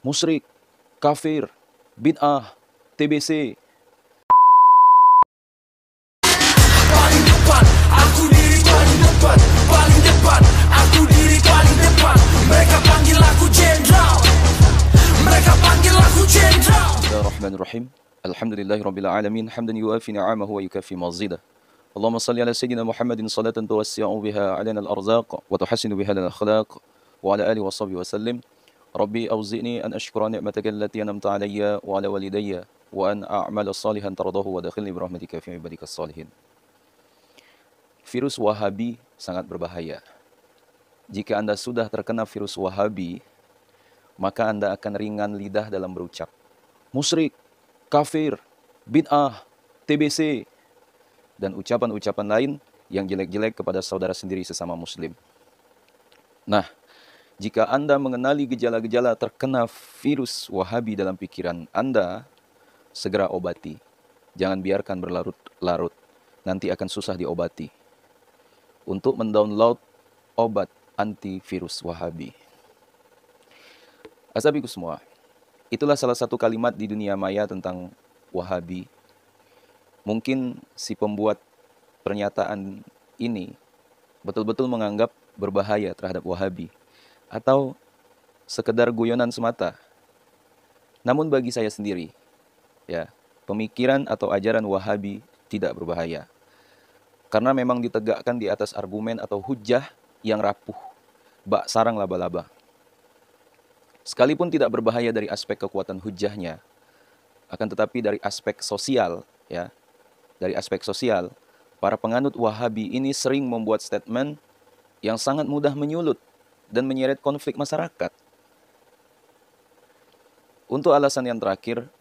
musyrik, kafir, bid'ah, TBC. Paling depan, aku diri paling depan. Paling depan, aku diri paling depan. Mereka panggil aku jenderal. Mereka panggil aku jenderal. Bismillahirrahmanirrahim. Alhamdulillahirabbil alamin, hamdan yuafi ni'amahu wa yukafi mazidah. Allahumma salli ala sayyidina Muhammadin salatan tuwassi'u biha 'alaina al-arzaq wa tuhassinu biha al-akhlaq wa ala alihi wa sahbihi wa sallim. Rabbi awzi'ni an ashkura ni'mataka allati an'amta 'alayya wa 'ala walidayya wa an a'mala salihan tardahu wa adkhilni bi rahmatika fi ibadikas salihin. Virus Wahabi sangat berbahaya. Jika Anda sudah terkena virus Wahabi, maka Anda akan ringan lidah dalam berucap musyrik, kafir, bid'ah, TBC, dan ucapan-ucapan lain yang jelek-jelek kepada saudara sendiri sesama muslim. Nah, jika Anda mengenali gejala-gejala terkena virus Wahabi dalam pikiran Anda, segera obati. Jangan biarkan berlarut-larut, nanti akan susah diobati. Untuk mendownload obat antivirus Wahabi. Asabiku semua, itulah salah satu kalimat di dunia maya tentang Wahabi. Mungkin si pembuat pernyataan ini betul-betul menganggap berbahaya terhadap Wahabi, atau sekedar guyonan semata. Namun bagi saya sendiri, ya, pemikiran atau ajaran Wahabi tidak berbahaya. Karena memang ditegakkan di atas argumen atau hujjah yang rapuh, bak sarang laba-laba. Sekalipun tidak berbahaya dari aspek kekuatan hujjahnya, akan tetapi dari aspek sosial, ya, dari aspek sosial, para penganut Wahabi ini sering membuat statement yang sangat mudah menyulut dan menyeret konflik masyarakat. Untuk alasan yang terakhir,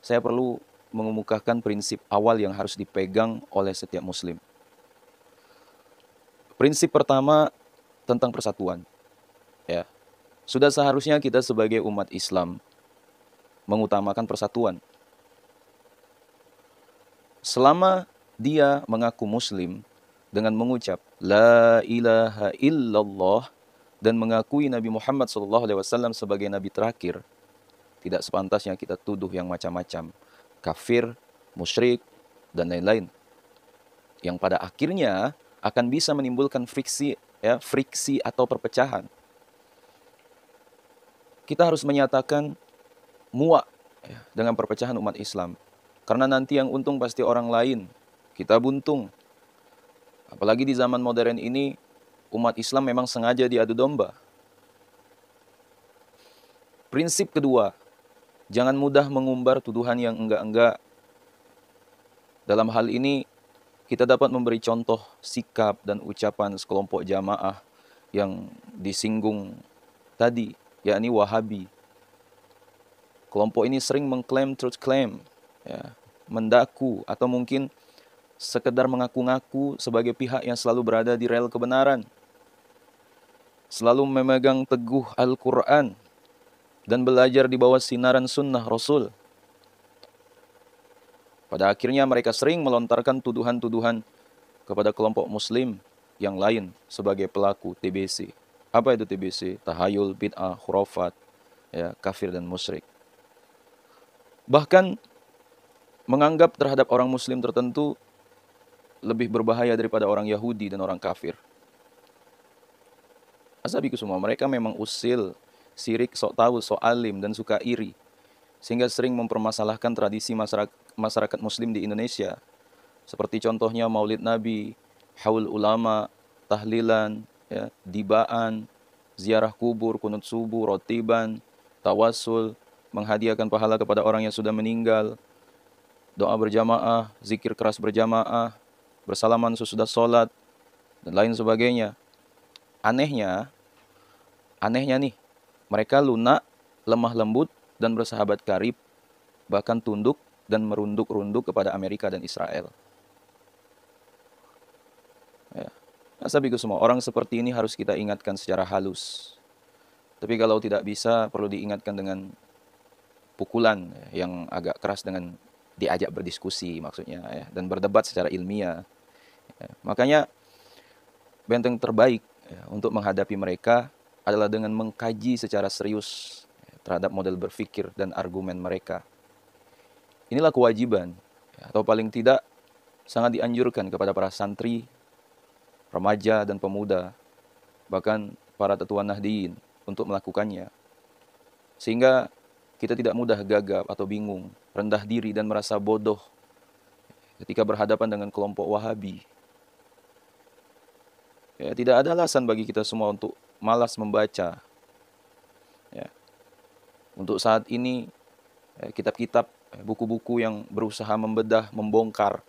saya perlu mengemukakan prinsip awal yang harus dipegang oleh setiap muslim. Prinsip pertama tentang persatuan. Ya. Sudah seharusnya kita sebagai umat Islam mengutamakan persatuan. Selama dia mengaku muslim dengan mengucap la ilaha illallah dan mengakui Nabi Muhammad SAW sebagai nabi terakhir, tidak sepantasnya kita tuduh yang macam-macam, kafir, musyrik, dan lain-lain, yang pada akhirnya akan bisa menimbulkan friksi atau perpecahan. Kita harus menyatakan muak, ya, dengan perpecahan umat Islam. Karena nanti yang untung pasti orang lain, kita buntung. Apalagi di zaman modern ini, umat Islam memang sengaja diadu domba. Prinsip kedua, jangan mudah mengumbar tuduhan yang enggak-enggak. Dalam hal ini, kita dapat memberi contoh sikap dan ucapan sekelompok jamaah yang disinggung tadi, yakni Wahabi. Kelompok ini sering mengklaim truth claim, ya, mendaku atau mungkin sekedar mengaku-ngaku sebagai pihak yang selalu berada di rel kebenaran, selalu memegang teguh Al-Quran dan belajar di bawah sinaran sunnah Rasul. Pada akhirnya mereka sering melontarkan tuduhan-tuduhan kepada kelompok muslim yang lain sebagai pelaku TBC. Apa itu TBC? Tahayul, bid'ah, khurafat, ya, kafir dan musyrik. Bahkan menganggap terhadap orang muslim tertentu lebih berbahaya daripada orang Yahudi dan orang kafir. Asabiku semua, mereka memang usil, sirik, sok tahu, sok alim, dan suka iri, sehingga sering mempermasalahkan tradisi masyarakat muslim di Indonesia, seperti contohnya maulid Nabi, haul ulama, tahlilan, ya, dibaan, ziarah kubur, kunut subuh, rotiban, tawasul, menghadiahkan pahala kepada orang yang sudah meninggal, doa berjamaah, zikir keras berjamaah, bersalaman sesudah sholat, dan lain sebagainya. Anehnya nih, mereka lunak, lemah lembut, dan bersahabat karib, bahkan tunduk dan merunduk-runduk kepada Amerika dan Israel. Ya. Asabiku semua, orang seperti ini harus kita ingatkan secara halus. Tapi kalau tidak bisa, perlu diingatkan dengan pukulan, ya, yang agak keras, dengan diajak berdiskusi maksudnya, ya, dan berdebat secara ilmiah. Ya. Makanya benteng terbaik, ya, untuk menghadapi mereka adalah dengan mengkaji secara serius, ya, terhadap model berpikir dan argumen mereka. Inilah kewajiban, atau paling tidak sangat dianjurkan kepada para santri, remaja dan pemuda, bahkan para tetua Nahdliyin untuk melakukannya. Sehingga kita tidak mudah gagap atau bingung, rendah diri dan merasa bodoh ketika berhadapan dengan kelompok Wahabi. Ya, tidak ada alasan bagi kita semua untuk malas membaca. Ya. Untuk saat ini, kitab-kitab, buku-buku yang berusaha membedah, membongkar,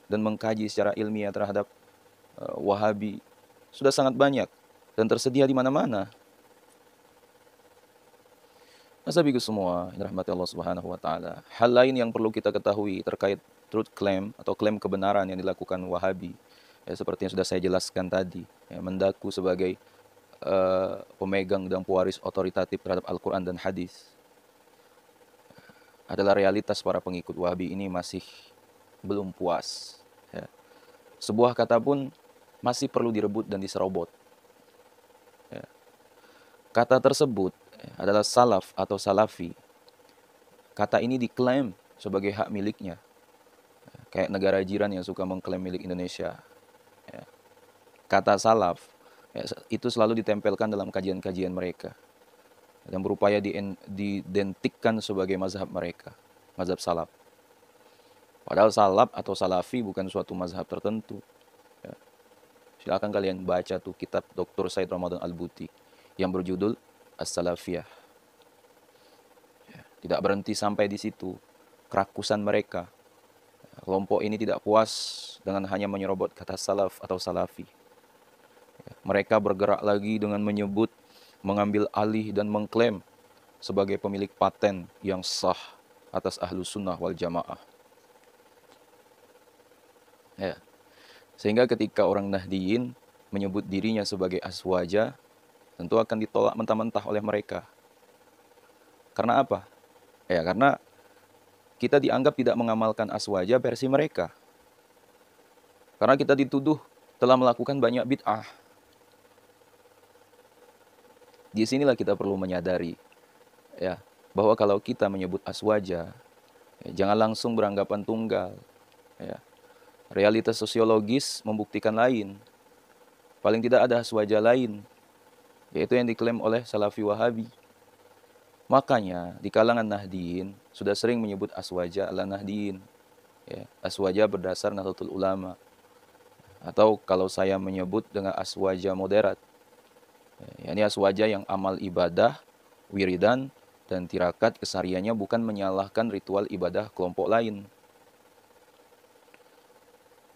dan mengkaji secara ilmiah terhadap Wahabi sudah sangat banyak dan tersedia di mana-mana. Nasabiku semua, yang dirahmati Allah Subhanahu wa taala. Hal lain yang perlu kita ketahui terkait truth claim atau klaim kebenaran yang dilakukan Wahabi, seperti yang sudah saya jelaskan tadi, mendaku sebagai pemegang dan pewaris otoritatif terhadap Al-Quran dan hadis, adalah realitas para pengikut Wahabi ini masih belum puas. Sebuah kata pun masih perlu direbut dan diserobot. Kata tersebut adalah salaf atau salafi. Kata ini diklaim sebagai hak miliknya. Kayak negara jiran yang suka mengklaim milik Indonesia. Kata salaf itu selalu ditempelkan dalam kajian-kajian mereka dan berupaya diidentikan sebagai mazhab mereka, mazhab salaf. Padahal salaf atau salafi bukan suatu mazhab tertentu. Silakan kalian baca tuh kitab Dr. Said Ramadan Al-Buti yang berjudul As-Salafiyah. Tidak berhenti sampai di situ kerakusan mereka. Kelompok ini tidak puas dengan hanya menyerobot kata salaf atau salafi. Mereka bergerak lagi dengan menyebut, mengambil alih dan mengklaim sebagai pemilik paten yang sah atas Ahlus Sunnah wal Jamaah. Sehingga ketika orang Nahdliyin menyebut dirinya sebagai aswaja, tentu akan ditolak mentah-mentah oleh mereka. Karena apa? Karena kita dianggap tidak mengamalkan aswaja versi mereka. Karena kita dituduh telah melakukan banyak bid'ah. Di sinilah kita perlu menyadari bahwa kalau kita menyebut aswaja, jangan langsung beranggapan tunggal. Realitas sosiologis membuktikan lain. Paling tidak ada aswaja lain, yaitu yang diklaim oleh Salafi Wahabi. Makanya di kalangan Nahdliyin sudah sering menyebut aswaja ala Nahdliyin. Aswaja berdasar Nahdlatul Ulama. Atau kalau saya menyebut dengan aswaja moderat, ini aswaja yang amal ibadah, wiridan, dan tirakat kesehariannya bukan menyalahkan ritual ibadah kelompok lain.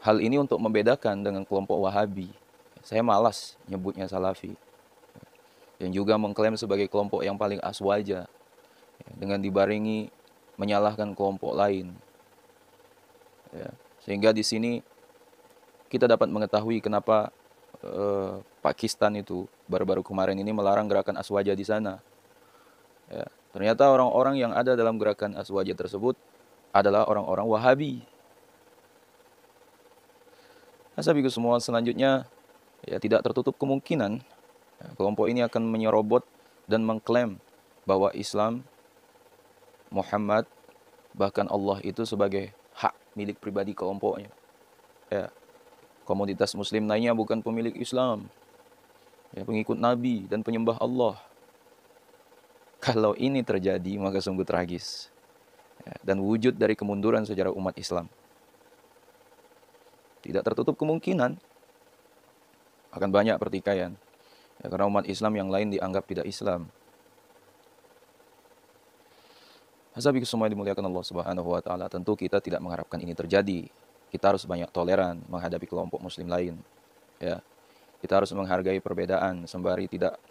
Hal ini untuk membedakan dengan kelompok Wahabi. Saya malas nyebutnya Salafi. Yang juga mengklaim sebagai kelompok yang paling aswaja, dengan dibarengi menyalahkan kelompok lain. Sehingga di sini kita dapat mengetahui kenapa Pakistan itu baru-baru kemarin ini melarang gerakan aswaja di sana. Ternyata orang-orang yang ada dalam gerakan aswaja tersebut adalah orang-orang Wahabi. Nasabiku semua, selanjutnya tidak tertutup kemungkinan kelompok ini akan menyerobot dan mengklaim bahwa Islam, Muhammad, bahkan Allah itu sebagai hak milik pribadi kelompoknya. Komunitas muslim lainnya bukan pemilik Islam, pengikut Nabi dan penyembah Allah. Kalau ini terjadi, maka sungguh tragis dan wujud dari kemunduran sejarah umat Islam. Tidak tertutup kemungkinan akan banyak pertikaian, karena umat Islam yang lain dianggap tidak Islam. Hasabiku semua dimuliakan Allah Subhanahu wa taala, tentu kita tidak mengharapkan ini terjadi. Kita harus banyak toleran menghadapi kelompok muslim lain. Kita harus menghargai perbedaan sembari tidak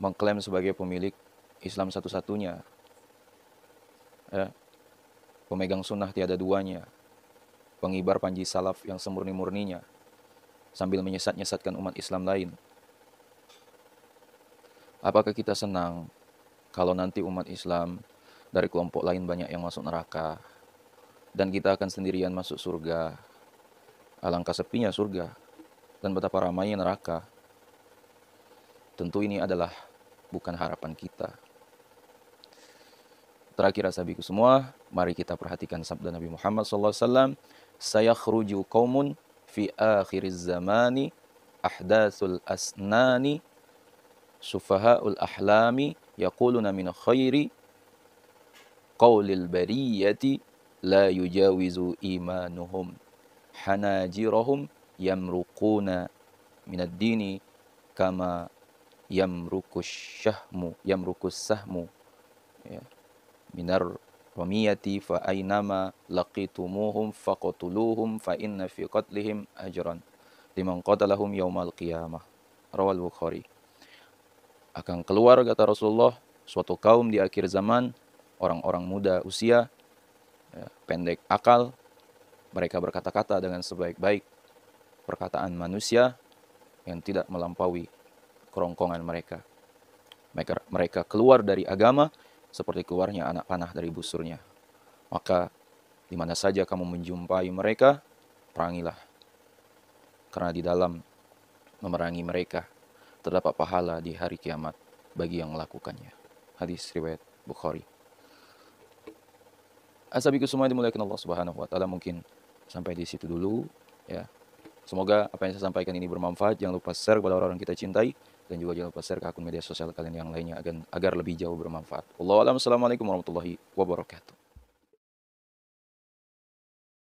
mengklaim sebagai pemilik Islam satu-satunya. Pemegang sunnah tiada duanya, pengibar panji salaf yang semurni-murninya, sambil menyesat-nyesatkan umat Islam lain. Apakah kita senang kalau nanti umat Islam dari kelompok lain banyak yang masuk neraka dan kita akan sendirian masuk surga? Alangkah sepinya surga dan betapa ramainya neraka. Tentu ini adalah bukan harapan kita. Terakhir asabiku semua, mari kita perhatikan sabda Nabi Muhammad SAW. Sayakhruju qaumun fi akhiriz zamani ahdatsul asnani sufahaul ahlami yaquluna min khairi qaulil bariyati la yujawizu imanuhum hanajirahum yamruquna minad dini kama yamrukus sahmu ya, minar ramiyati fa ainama laqitumuhum faqtuluhum fa inna fi qatlihim ajran liman qatalahum yaumal qiyamah. Rawal Bukhari. Akan keluar, kata Rasulullah, suatu kaum di akhir zaman, orang-orang muda usia, ya, pendek akal, mereka berkata-kata dengan sebaik-baik perkataan manusia yang tidak melampaui kerongkongan mereka. Mereka keluar dari agama seperti keluarnya anak panah dari busurnya. Maka di mana saja kamu menjumpai mereka, perangilah. Karena di dalam memerangi mereka terdapat pahala di hari kiamat bagi yang melakukannya. Hadis riwayat Bukhari. Asabiku semua dimuliakan Allah Subhanahu wa taala, mungkin sampai di situ dulu ya. Semoga apa yang saya sampaikan ini bermanfaat. Jangan lupa share kepada orang-orang kita cintai, dan juga jangan lupa share ke akun media sosial kalian yang lainnya agar lebih jauh bermanfaat. Wallahu a'lam. Assalamualaikum warahmatullahi wabarakatuh.